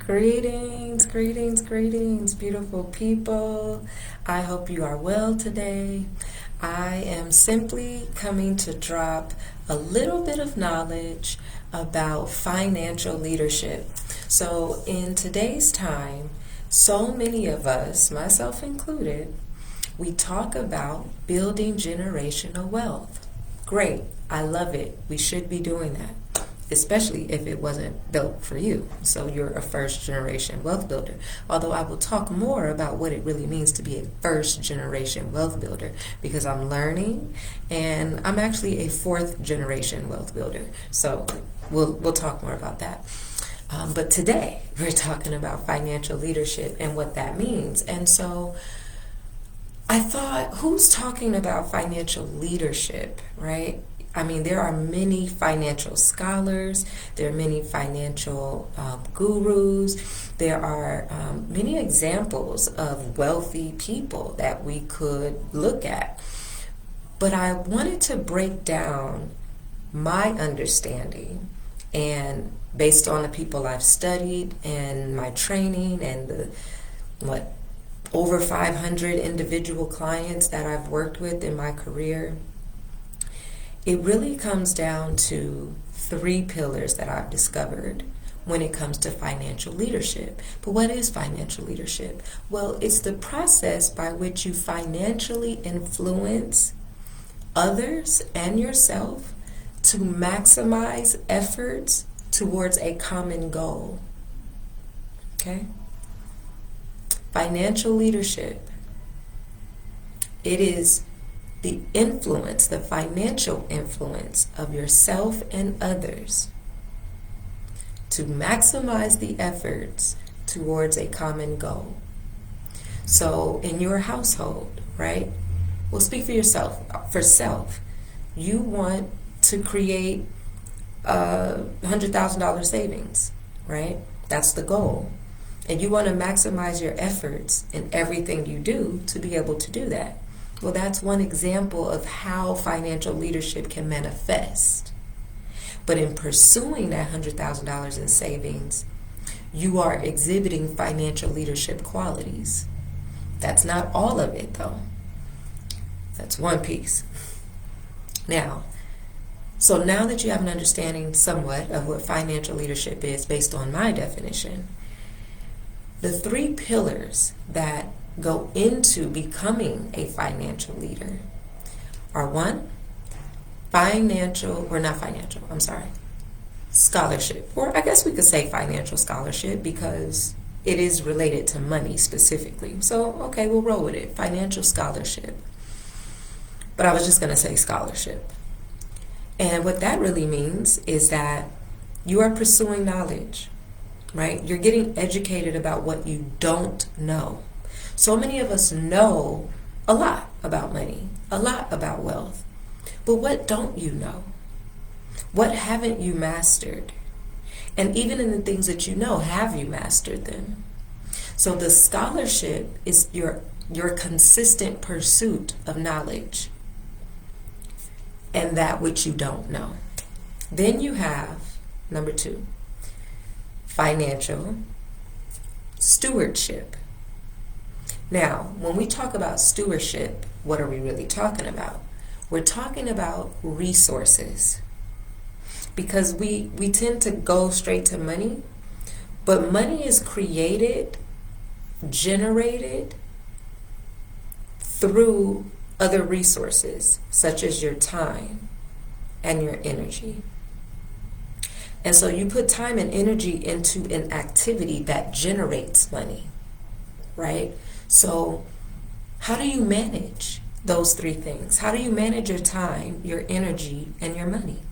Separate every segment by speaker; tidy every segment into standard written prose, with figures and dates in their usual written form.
Speaker 1: Greetings, greetings, greetings, beautiful people. I hope you are well today. I am simply coming to drop a little bit of knowledge about financial leadership. So, in today's time, so many of us, myself included, we talk about building generational wealth. Great, I love it. We should be doing that, especially if it wasn't built for you. So you're a first generation wealth builder. Although I will talk more about what it really means to be a first generation wealth builder, because I'm learning and I'm actually a fourth generation wealth builder. So we'll talk more about that. But today we're talking about financial leadership and what that means. And so I thought, who's talking about financial leadership, right? I mean, there are many financial scholars, there are many financial gurus, there are many examples of wealthy people that we could look at. But I wanted to break down my understanding, and based on the people I've studied and my training and the over 500 individual clients that I've worked with in my career, it really comes down to three pillars that I've discovered when it comes to financial leadership. But what is financial leadership? Well, it's the process by which you financially influence others and yourself to maximize efforts towards a common goal. Okay? Financial leadership, it is the influence, the financial influence of yourself and others to maximize the efforts towards a common goal. So in your household, right? Well, speak for yourself. For self, you want to create $100,000 savings, right? That's the goal. And you want to maximize your efforts in everything you do to be able to do that. Well, that's one example of how financial leadership can manifest. But in pursuing that $100,000 in savings, you are exhibiting financial leadership qualities. That's not all of it, though. That's one piece. Now that you have an understanding somewhat of what financial leadership is based on my definition, the three pillars that go into becoming a financial leader are one, scholarship. Or I guess we could say financial scholarship because it is related to money specifically. So, okay, we'll roll with it. Financial scholarship. But I was just going to say scholarship. And what that really means is that you are pursuing knowledge, right? You're getting educated about what you don't know. So many of us know a lot about money, a lot about wealth. But what don't you know? What haven't you mastered? And even in the things that you know, have you mastered them? So the scholarship is your consistent pursuit of knowledge and that which you don't know. Then you have, number two, financial stewardship. Now, when we talk about stewardship, what are we really talking about? We're talking about resources. Because we tend to go straight to money, but money is created, generated through other resources, such as your time and your energy. And so you put time and energy into an activity that generates money, right? So how do you manage those three things? How do you manage your time, your energy, and your money?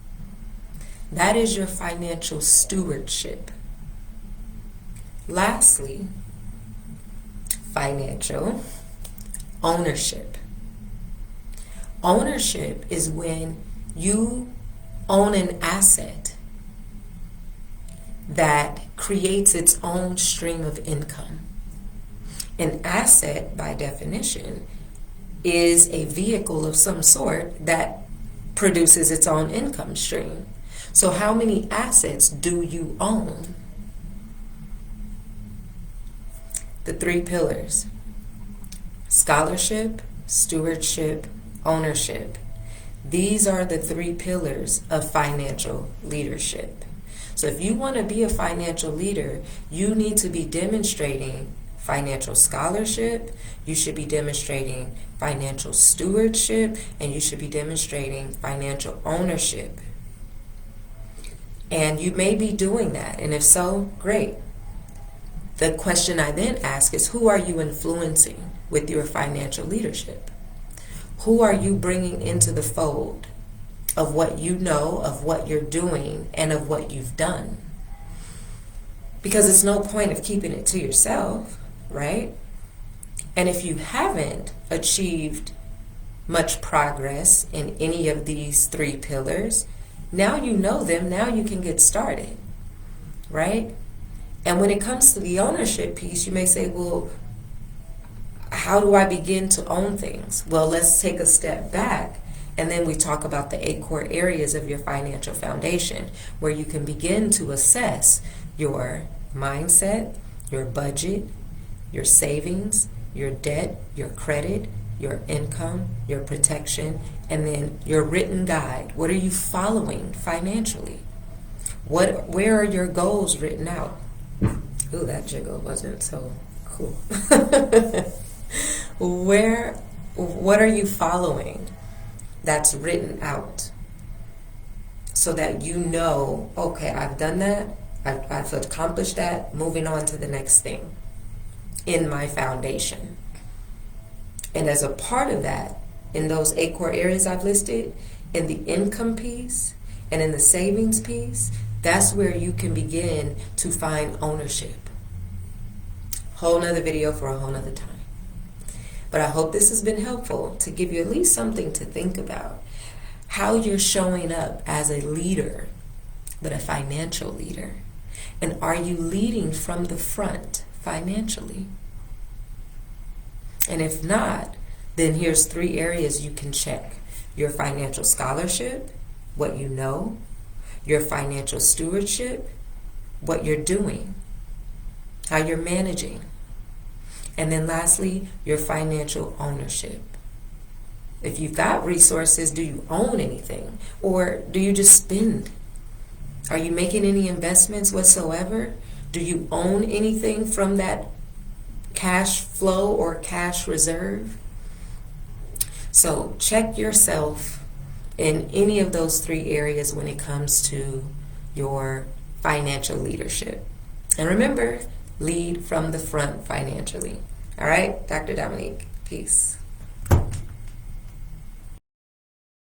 Speaker 1: That is your financial stewardship. Lastly, financial ownership. Ownership is when you own an asset that creates its own stream of income. An asset, by definition, is a vehicle of some sort that produces its own income stream. So how many assets do you own? the three pillars: scholarship, stewardship, ownership. These are the three pillars of financial leadership. So if you want to be a financial leader, you need to be demonstrating financial scholarship, you should be demonstrating financial stewardship, and you should be demonstrating financial ownership. And you may be doing that, and if so, great. The question I then ask is, who are you influencing with your financial leadership? Who are you bringing into the fold of what you know, of what you're doing, and of what you've done? Because it's no point of keeping it to yourself, right? And if you haven't achieved much progress in any of these three pillars, now you know them, now you can get started, right? And when it comes to the ownership piece, you may say, well, how do I begin to own things? Well, let's take a step back, and then we talk about the 8 core areas of your financial foundation, where you can begin to assess your mindset, your budget, your savings, your debt, your credit, your income, your protection, and then your written guide. What are you following financially? Where are your goals written out? Ooh, that jiggle wasn't so cool. What are you following that's written out, so that you know, okay, I've done that, I've accomplished that, moving on to the next thing in my foundation. And as a part of that, in those 8 core areas I've listed, in the income piece and in the savings piece, that's where you can begin to find ownership. Whole nother video for a whole nother time. But I hope this has been helpful to give you at least something to think about. How you're showing up as a leader, but a financial leader. And are you leading from the front financially? And if not, then here's 3 areas you can check. Your financial scholarship, what you know. Your financial stewardship, what you're doing, how you're managing. And then lastly, your financial ownership. If you've got resources, do you own anything? Or do you just spend? Are you making any investments whatsoever? Do you own anything from that cash flow or cash reserve? So check yourself in any of those 3 areas when it comes to your financial leadership. And remember, lead from the front financially. All right, Dr. Dominique, peace.